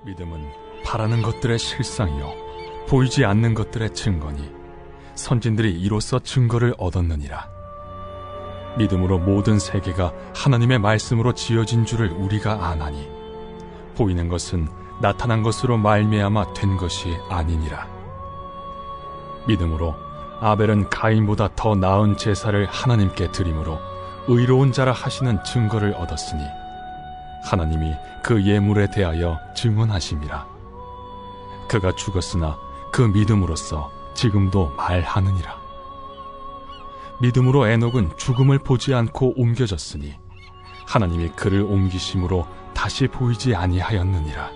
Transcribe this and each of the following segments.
믿음은 바라는 것들의 실상이요 보이지 않는 것들의 증거니 선진들이 이로써 증거를 얻었느니라. 믿음으로 모든 세계가 하나님의 말씀으로 지어진 줄을 우리가 아나니 보이는 것은 나타난 것으로 말미암아 된 것이 아니니라. 믿음으로 아벨은 가인보다 더 나은 제사를 하나님께 드림으로 의로운 자라 하시는 증거를 얻었으니 하나님이 그 예물에 대하여 증언하심이라. 그가 죽었으나 그 믿음으로써 지금도 말하느니라. 믿음으로 에녹은 죽음을 보지 않고 옮겨졌으니 하나님이 그를 옮기심으로 다시 보이지 아니하였느니라.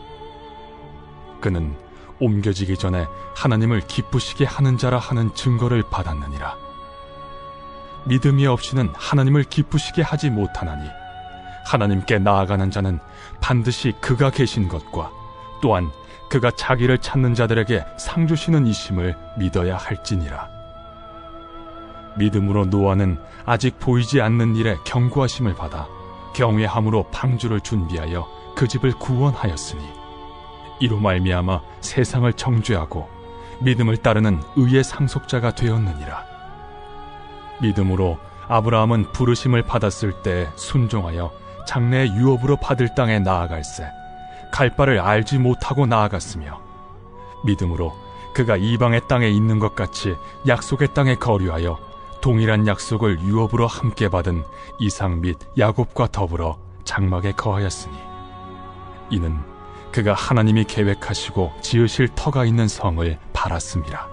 그는 옮겨지기 전에 하나님을 기쁘시게 하는 자라 하는 증거를 받았느니라. 믿음이 없이는 하나님을 기쁘시게 하지 못하나니 하나님께 나아가는 자는 반드시 그가 계신 것과 또한 그가 자기를 찾는 자들에게 상 주시는 이심을 믿어야 할지니라. 믿음으로 노아는 아직 보이지 않는 일에 경고하심을 받아 경외함으로 방주를 준비하여 그 집을 구원하였으니 이로 말미암아 세상을 정죄하고 믿음을 따르는 의의 상속자가 되었느니라. 믿음으로 아브라함은 부르심을 받았을 때 순종하여 장래의 유업으로 받을 땅에 나아갈새 갈 바를 알지 못하고 나아갔으며 믿음으로 그가 이방의 땅에 있는 것 같이 약속의 땅에 거류하여 동일한 약속을 유업으로 함께 받은 이삭 및 야곱과 더불어 장막에 거하였으니 이는 그가 하나님이 계획하시고 지으실 터가 있는 성을 바랐음이라.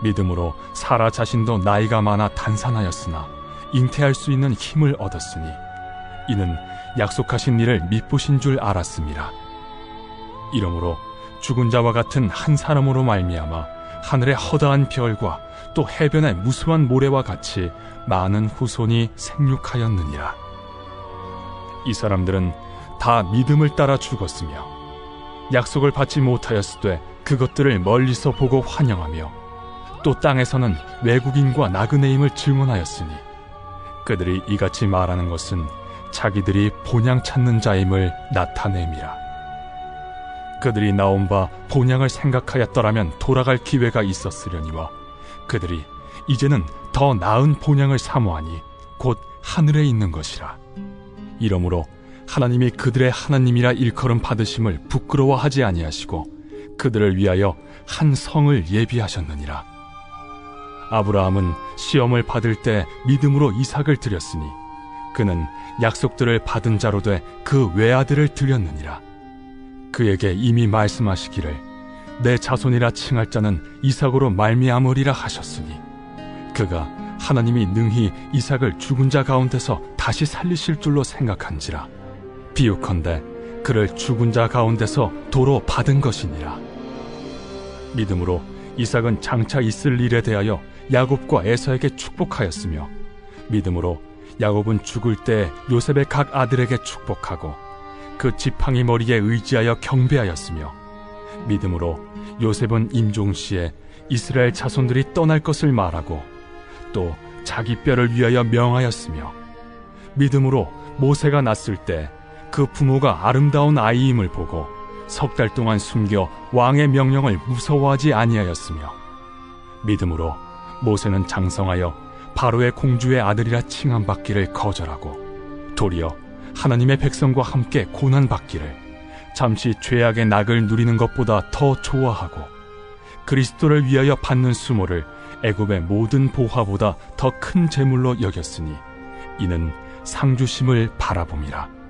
믿음으로 사라 자신도 나이가 많아 단산하였으나 잉태할 수 있는 힘을 얻었으니 이는 약속하신 일을 미쁘신 줄 알았음이라. 이러므로 죽은 자와 같은 한 사람으로 말미암아 하늘의 허다한 별과 또 해변의 무수한 모래와 같이 많은 후손이 생육하였느니라. 이 사람들은 다 믿음을 따라 죽었으며 약속을 받지 못하였으되 그것들을 멀리서 보고 환영하며 또 땅에서는 외국인과 나그네임을 증언하였으니 그들이 이같이 말하는 것은 자기들이 본향 찾는 자임을 나타냄이라. 그들이 나온 바 본향을 생각하였더라면 돌아갈 기회가 있었으려니와 그들이 이제는 더 나은 본향을 사모하니 곧 하늘에 있는 것이라. 이러므로 하나님이 그들의 하나님이라 일컬음 받으심을 부끄러워하지 아니하시고 그들을 위하여 한 성을 예비하셨느니라. 아브라함은 시험을 받을 때 믿음으로 이삭을 드렸으니 그는 약속들을 받은 자로 돼 그 외아들을 드렸느니라. 그에게 이미 말씀하시기를 내 자손이라 칭할 자는 이삭으로 말미암으리라 하셨으니 그가 하나님이 능히 이삭을 죽은 자 가운데서 다시 살리실 줄로 생각한지라. 비유컨대 그를 죽은 자 가운데서 도로 받은 것이니라. 믿음으로 이삭은 장차 있을 일에 대하여 야곱과 에서에게 축복하였으며, 믿음으로 야곱은 죽을 때 요셉의 각 아들에게 축복하고 그 지팡이 머리에 의지하여 경배하였으며, 믿음으로 요셉은 임종시에 이스라엘 자손들이 떠날 것을 말하고 또 자기 뼈를 위하여 명하였으며, 믿음으로 모세가 낳았을 때 그 부모가 아름다운 아이임을 보고 석 달 동안 숨겨 왕의 명령을 무서워하지 아니하였으며, 믿음으로 모세는 장성하여 바로의 공주의 아들이라 칭함받기를 거절하고 도리어 하나님의 백성과 함께 고난받기를 잠시 죄악의 낙을 누리는 것보다 더 좋아하고 그리스도를 위하여 받는 수모를 애굽의 모든 보화보다 더 큰 재물로 여겼으니 이는 상주심을 바라봄이라.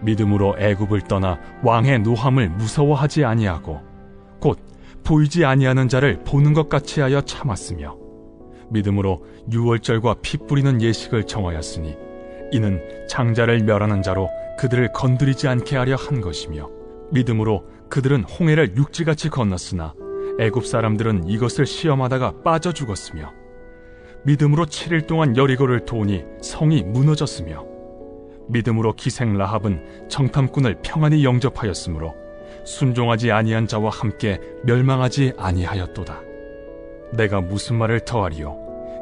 믿음으로 애굽을 떠나 왕의 노함을 무서워하지 아니하고 곧 보이지 아니하는 자를 보는 것 같이 하여 참았으며, 믿음으로 유월절과 피 뿌리는 예식을 정하였으니 이는 장자를 멸하는 자로 그들을 건드리지 않게 하려 한 것이며, 믿음으로 그들은 홍해를 육지같이 건넜으나 애굽 사람들은 이것을 시험하다가 빠져 죽었으며, 믿음으로 7일 동안 여리고를 도우니 성이 무너졌으며, 믿음으로 기생 라합은 정탐꾼을 평안히 영접하였으므로 순종하지 아니한 자와 함께 멸망하지 아니하였도다. 내가 무슨 말을 더하리요?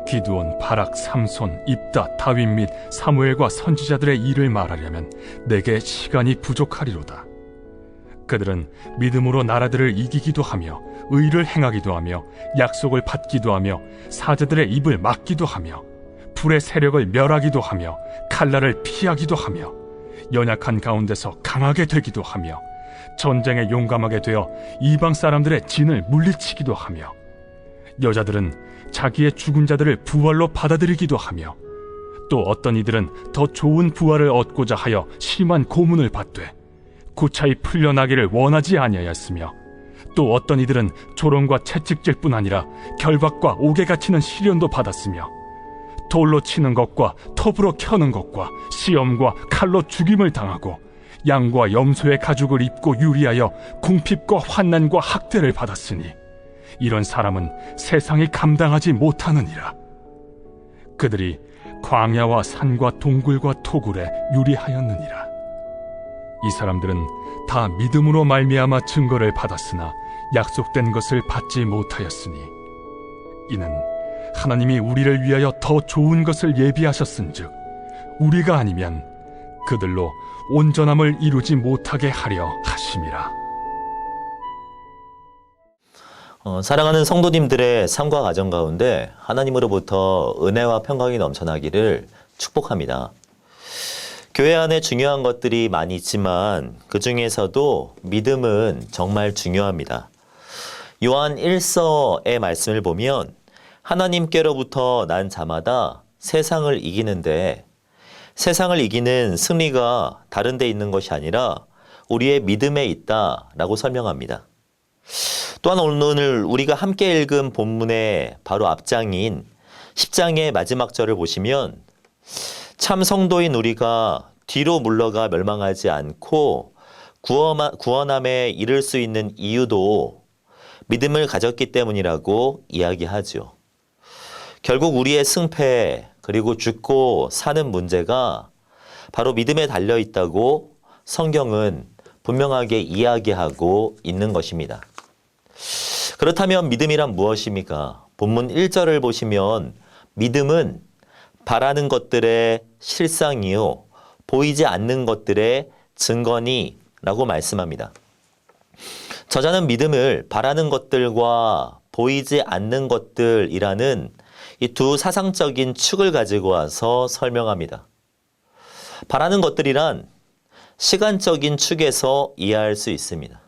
기드온, 바락, 삼손, 입다, 다윗 및 사무엘과 선지자들의 일을 말하려면 내게 시간이 부족하리로다. 그들은 믿음으로 나라들을 이기기도 하며 의를 행하기도 하며 약속을 받기도 하며 사제들의 입을 막기도 하며 불의 세력을 멸하기도 하며 칼날을 피하기도 하며 연약한 가운데서 강하게 되기도 하며 전쟁에 용감하게 되어 이방 사람들의 진을 물리치기도 하며, 여자들은 자기의 죽은 자들을 부활로 받아들이기도 하며, 또 어떤 이들은 더 좋은 부활을 얻고자 하여 심한 고문을 받되 구차히 풀려나기를 원하지 아니하였으며, 또 어떤 이들은 조롱과 채찍질 뿐 아니라 결박과 옥에 갇히는 시련도 받았으며, 돌로 치는 것과 톱으로 켜는 것과 시험과 칼로 죽임을 당하고 양과 염소의 가죽을 입고 유리하여 궁핍과 환난과 학대를 받았으니 이런 사람은 세상이 감당하지 못하느니라. 그들이 광야와 산과 동굴과 토굴에 유리하였느니라. 이 사람들은 다 믿음으로 말미암아 증거를 받았으나 약속된 것을 받지 못하였으니 이는 하나님이 우리를 위하여 더 좋은 것을 예비하셨은즉 우리가 아니면 그들로 온전함을 이루지 못하게 하려 하심이라. 사랑하는 성도님들의 삶과 가정 가운데 하나님으로부터 은혜와 평강이 넘쳐나기를 축복합니다. 교회 안에 중요한 것들이 많이 있지만 그 중에서도 믿음은 정말 중요합니다. 요한 1서의 말씀을 보면 하나님께로부터 난 자마다 세상을 이기는데 세상을 이기는 승리가 다른 데 있는 것이 아니라 우리의 믿음에 있다라고 설명합니다. 또한 오늘 우리가 함께 읽은 본문의 바로 앞장인 10장의 마지막 절을 보시면 참 성도인 우리가 뒤로 물러가 멸망하지 않고 구원함에 이를 수 있는 이유도 믿음을 가졌기 때문이라고 이야기하죠. 결국 우리의 승패 그리고 죽고 사는 문제가 바로 믿음에 달려 있다고 성경은 분명하게 이야기하고 있는 것입니다. 그렇다면 믿음이란 무엇입니까? 본문 1절을 보시면 믿음은 바라는 것들의 실상이요 보이지 않는 것들의 증거니 라고 말씀합니다. 저자는 믿음을 바라는 것들과 보이지 않는 것들이라는 이 두 사상적인 축을 가지고 와서 설명합니다. 바라는 것들이란 시간적인 축에서 이해할 수 있습니다.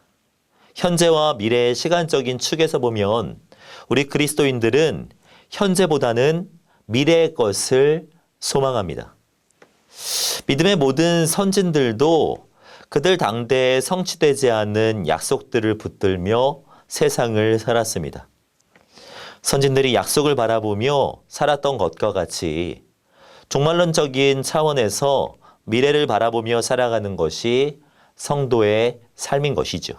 현재와 미래의 시간적인 축에서 보면 우리 그리스도인들은 현재보다는 미래의 것을 소망합니다. 믿음의 모든 선진들도 그들 당대에 성취되지 않은 약속들을 붙들며 세상을 살았습니다. 선진들이 약속을 바라보며 살았던 것과 같이 종말론적인 차원에서 미래를 바라보며 살아가는 것이 성도의 삶인 것이죠.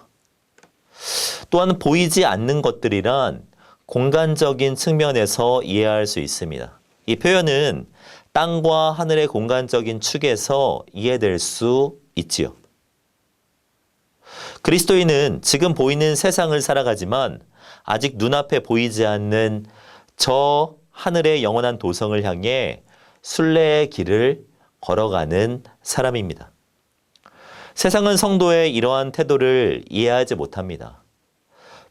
또한 보이지 않는 것들이란 공간적인 측면에서 이해할 수 있습니다. 이 표현은 땅과 하늘의 공간적인 축에서 이해될 수 있지요. 그리스도인은 지금 보이는 세상을 살아가지만 아직 눈앞에 보이지 않는 저 하늘의 영원한 도성을 향해 순례의 길을 걸어가는 사람입니다. 세상은 성도의 이러한 태도를 이해하지 못합니다.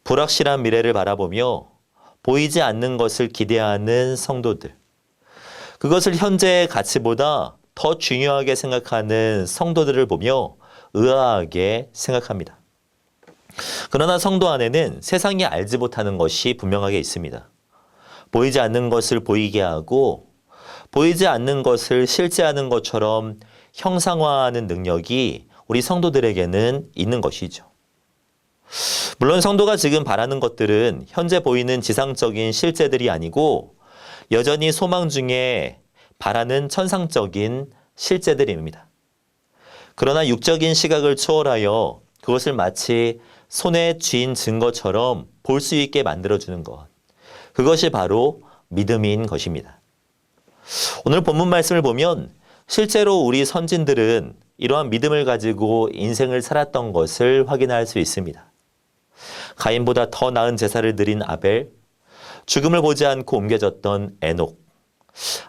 불확실한 미래를 바라보며 보이지 않는 것을 기대하는 성도들, 그것을 현재의 가치보다 더 중요하게 생각하는 성도들을 보며 의아하게 생각합니다. 그러나 성도 안에는 세상이 알지 못하는 것이 분명하게 있습니다. 보이지 않는 것을 보이게 하고 보이지 않는 것을 실제하는 것처럼 형상화하는 능력이 우리 성도들에게는 있는 것이죠. 물론 성도가 지금 바라는 것들은 현재 보이는 지상적인 실제들이 아니고 여전히 소망 중에 바라는 천상적인 실제들입니다. 그러나 육적인 시각을 초월하여 그것을 마치 손에 쥔 증거처럼 볼 수 있게 만들어주는 것. 그것이 바로 믿음인 것입니다. 오늘 본문 말씀을 보면 실제로 우리 선진들은 이러한 믿음을 가지고 인생을 살았던 것을 확인할 수 있습니다. 가인보다 더 나은 제사를 드린 아벨, 죽음을 보지 않고 옮겨졌던 에녹,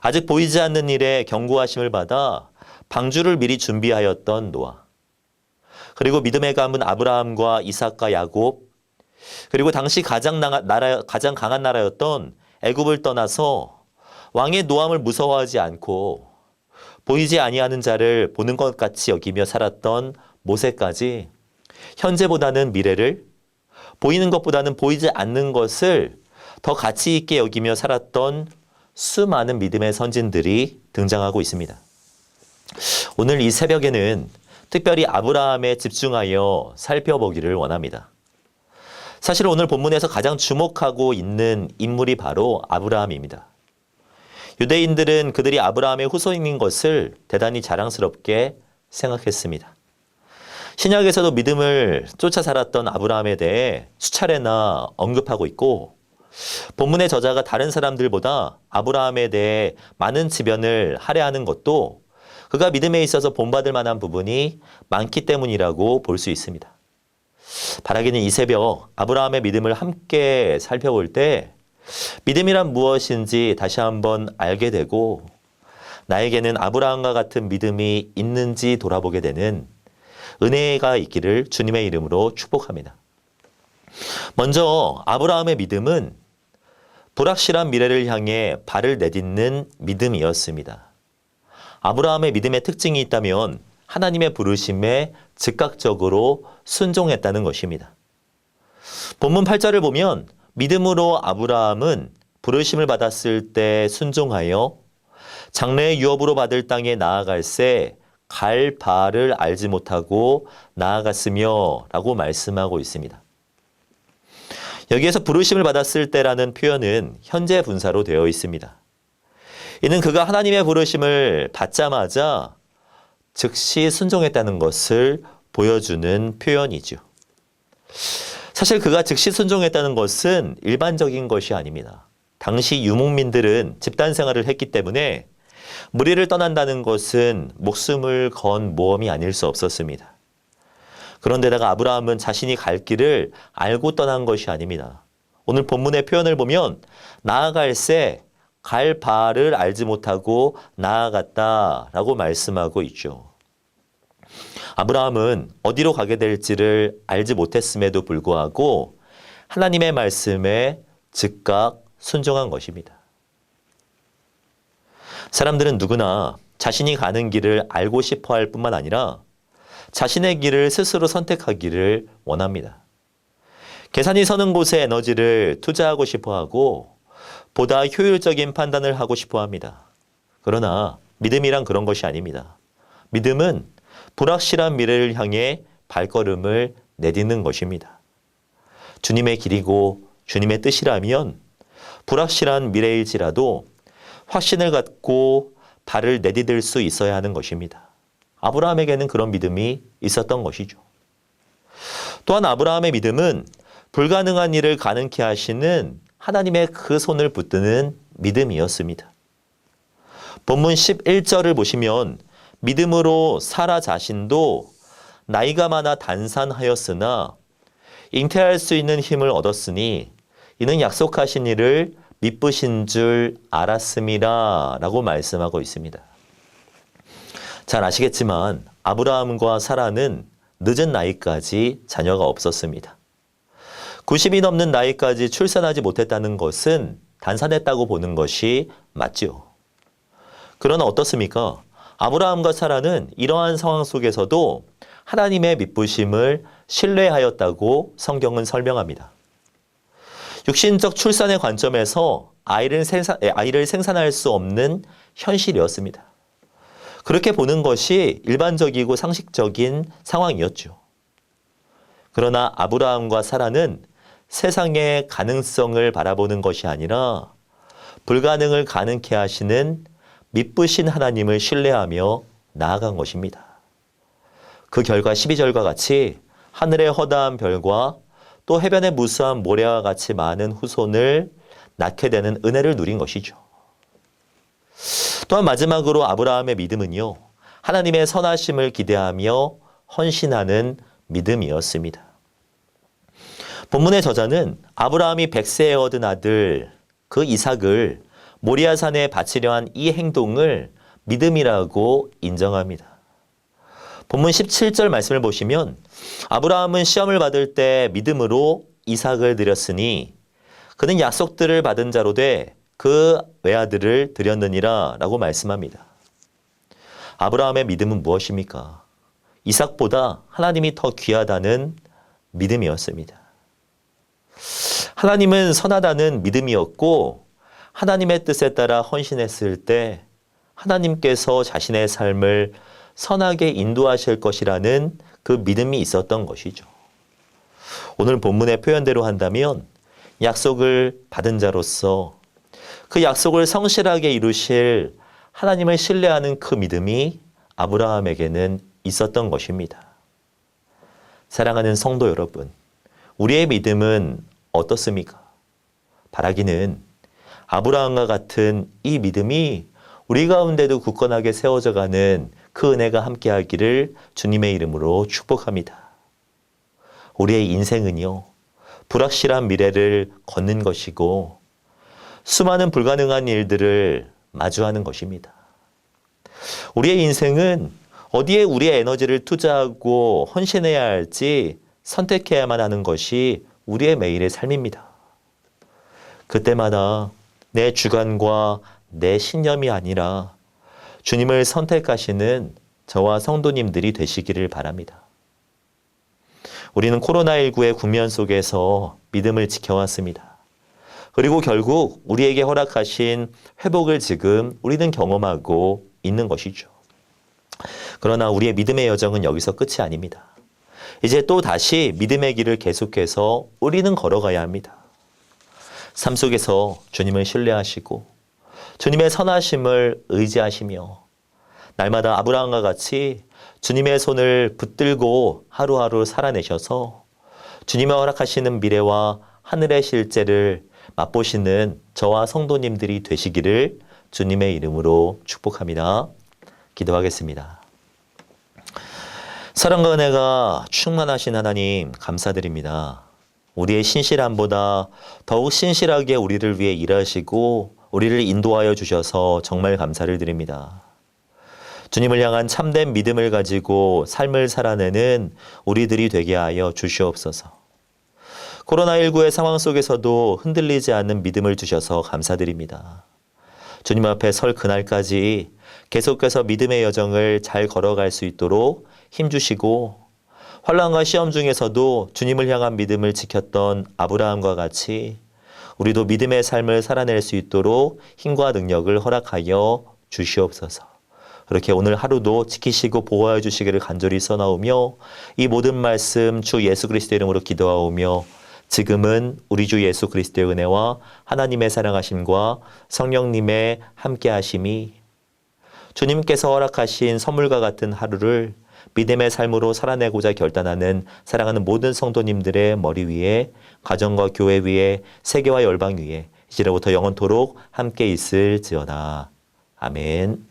아직 보이지 않는 일에 경고하심을 받아 방주를 미리 준비하였던 노아, 그리고 믿음의 가문 아브라함과 이삭과 야곱, 그리고 당시 가장 강한 나라였던 애굽을 떠나서 왕의 노함을 무서워하지 않고 보이지 아니하는 자를 보는 것 같이 여기며 살았던 모세까지 현재보다는 미래를, 보이는 것보다는 보이지 않는 것을 더 가치 있게 여기며 살았던 수많은 믿음의 선진들이 등장하고 있습니다. 오늘 이 새벽에는 특별히 아브라함에 집중하여 살펴보기를 원합니다. 사실 오늘 본문에서 가장 주목하고 있는 인물이 바로 아브라함입니다. 유대인들은 그들이 아브라함의 후손인 것을 대단히 자랑스럽게 생각했습니다. 신약에서도 믿음을 쫓아 살았던 아브라함에 대해 수차례나 언급하고 있고, 본문의 저자가 다른 사람들보다 아브라함에 대해 많은 지변을 할애하는 것도 그가 믿음에 있어서 본받을 만한 부분이 많기 때문이라고 볼 수 있습니다. 바라기는 이 새벽 아브라함의 믿음을 함께 살펴볼 때 믿음이란 무엇인지 다시 한번 알게 되고, 나에게는 아브라함과 같은 믿음이 있는지 돌아보게 되는 은혜가 있기를 주님의 이름으로 축복합니다. 먼저 아브라함의 믿음은 불확실한 미래를 향해 발을 내딛는 믿음이었습니다. 아브라함의 믿음의 특징이 있다면 하나님의 부르심에 즉각적으로 순종했다는 것입니다. 본문 8절을 보면 믿음으로 아브라함은 부르심을 받았을 때 순종하여 장래의 유업으로 받을 땅에 나아갈새 갈 바를 알지 못하고 나아갔으며 라고 말씀하고 있습니다. 여기에서 부르심을 받았을 때라는 표현은 현재 분사로 되어 있습니다. 이는 그가 하나님의 부르심을 받자마자 즉시 순종했다는 것을 보여주는 표현이죠. 사실 그가 즉시 순종했다는 것은 일반적인 것이 아닙니다. 당시 유목민들은 집단 생활을 했기 때문에 무리를 떠난다는 것은 목숨을 건 모험이 아닐 수 없었습니다. 그런데다가 아브라함은 자신이 갈 길을 알고 떠난 것이 아닙니다. 오늘 본문의 표현을 보면 나아갈새 갈 바를 알지 못하고 나아갔다라고 말씀하고 있죠. 아브라함은 어디로 가게 될지를 알지 못했음에도 불구하고 하나님의 말씀에 즉각 순종한 것입니다. 사람들은 누구나 자신이 가는 길을 알고 싶어 할 뿐만 아니라 자신의 길을 스스로 선택하기를 원합니다. 계산이 서는 곳에 에너지를 투자하고 싶어 하고 보다 효율적인 판단을 하고 싶어 합니다. 그러나 믿음이란 그런 것이 아닙니다. 믿음은 불확실한 미래를 향해 발걸음을 내딛는 것입니다. 주님의 길이고 주님의 뜻이라면 불확실한 미래일지라도 확신을 갖고 발을 내디딜 수 있어야 하는 것입니다. 아브라함에게는 그런 믿음이 있었던 것이죠. 또한 아브라함의 믿음은 불가능한 일을 가능케 하시는 하나님의 그 손을 붙드는 믿음이었습니다. 본문 11절을 보시면 믿음으로 사라 자신도 나이가 많아 단산하였으나 잉태할 수 있는 힘을 얻었으니 이는 약속하신 일을 미쁘신 줄 알았음이라 라고 말씀하고 있습니다. 잘 아시겠지만 아브라함과 사라는 늦은 나이까지 자녀가 없었습니다. 90이 넘는 나이까지 출산하지 못했다는 것은 단산했다고 보는 것이 맞지요. 그러나 어떻습니까? 아브라함과 사라는 이러한 상황 속에서도 하나님의 미쁘심을 신뢰하였다고 성경은 설명합니다. 육신적 출산의 관점에서 아이를 생산할 수 없는 현실이었습니다. 그렇게 보는 것이 일반적이고 상식적인 상황이었죠. 그러나 아브라함과 사라는 세상의 가능성을 바라보는 것이 아니라 불가능을 가능케 하시는 미쁘신 하나님을 신뢰하며 나아간 것입니다. 그 결과 12절과 같이 하늘의 허다한 별과 또 해변의 무수한 모래와 같이 많은 후손을 낳게 되는 은혜를 누린 것이죠. 또한 마지막으로 아브라함의 믿음은요, 하나님의 선하심을 기대하며 헌신하는 믿음이었습니다. 본문의 저자는 아브라함이 100세에 얻은 아들 그 이삭을 모리아산에 바치려 한 이 행동을 믿음이라고 인정합니다. 본문 17절 말씀을 보시면 아브라함은 시험을 받을 때 믿음으로 이삭을 드렸으니 그는 약속들을 받은 자로 돼 그 외아들을 드렸느니라 라고 말씀합니다. 아브라함의 믿음은 무엇입니까? 이삭보다 하나님이 더 귀하다는 믿음이었습니다. 하나님은 선하다는 믿음이었고 하나님의 뜻에 따라 헌신했을 때 하나님께서 자신의 삶을 선하게 인도하실 것이라는 그 믿음이 있었던 것이죠. 오늘 본문의 표현대로 한다면 약속을 받은 자로서 그 약속을 성실하게 이루실 하나님을 신뢰하는 그 믿음이 아브라함에게는 있었던 것입니다. 사랑하는 성도 여러분, 우리의 믿음은 어떻습니까? 바라기는 아브라함과 같은 이 믿음이 우리 가운데도 굳건하게 세워져 가는 그 은혜가 함께하기를 주님의 이름으로 축복합니다. 우리의 인생은요, 불확실한 미래를 걷는 것이고 수많은 불가능한 일들을 마주하는 것입니다. 우리의 인생은 어디에 우리의 에너지를 투자하고 헌신해야 할지 선택해야만 하는 것이 우리의 매일의 삶입니다. 그때마다 내 주관과 내 신념이 아니라 주님을 선택하시는 저와 성도님들이 되시기를 바랍니다. 우리는 코로나19의 국면 속에서 믿음을 지켜왔습니다. 그리고 결국 우리에게 허락하신 회복을 지금 우리는 경험하고 있는 것이죠. 그러나 우리의 믿음의 여정은 여기서 끝이 아닙니다. 이제 또 다시 믿음의 길을 계속해서 우리는 걸어가야 합니다. 삶 속에서 주님을 신뢰하시고 주님의 선하심을 의지하시며 날마다 아브라함과 같이 주님의 손을 붙들고 하루하루 살아내셔서 주님의 허락하시는 미래와 하늘의 실제를 맛보시는 저와 성도님들이 되시기를 주님의 이름으로 축복합니다. 기도하겠습니다. 사랑과 은혜가 충만하신 하나님 감사드립니다. 우리의 신실함보다 더욱 신실하게 우리를 위해 일하시고 우리를 인도하여 주셔서 정말 감사를 드립니다. 주님을 향한 참된 믿음을 가지고 삶을 살아내는 우리들이 되게 하여 주시옵소서. 코로나19의 상황 속에서도 흔들리지 않는 믿음을 주셔서 감사드립니다. 주님 앞에 설 그날까지 계속해서 믿음의 여정을 잘 걸어갈 수 있도록 힘주시고 환난과 시험 중에서도 주님을 향한 믿음을 지켰던 아브라함과 같이 우리도 믿음의 삶을 살아낼 수 있도록 힘과 능력을 허락하여 주시옵소서. 그렇게 오늘 하루도 지키시고 보호하여 주시기를 간절히 써나오며 이 모든 말씀 주 예수 그리스도의 이름으로 기도하오며 지금은 우리 주 예수 그리스도의 은혜와 하나님의 사랑하심과 성령님의 함께하심이 주님께서 허락하신 선물과 같은 하루를 믿음의 삶으로 살아내고자 결단하는 사랑하는 모든 성도님들의 머리 위에, 가정과 교회 위에, 세계와 열방 위에 이제로부터 영원토록 함께 있을지어다. 아멘.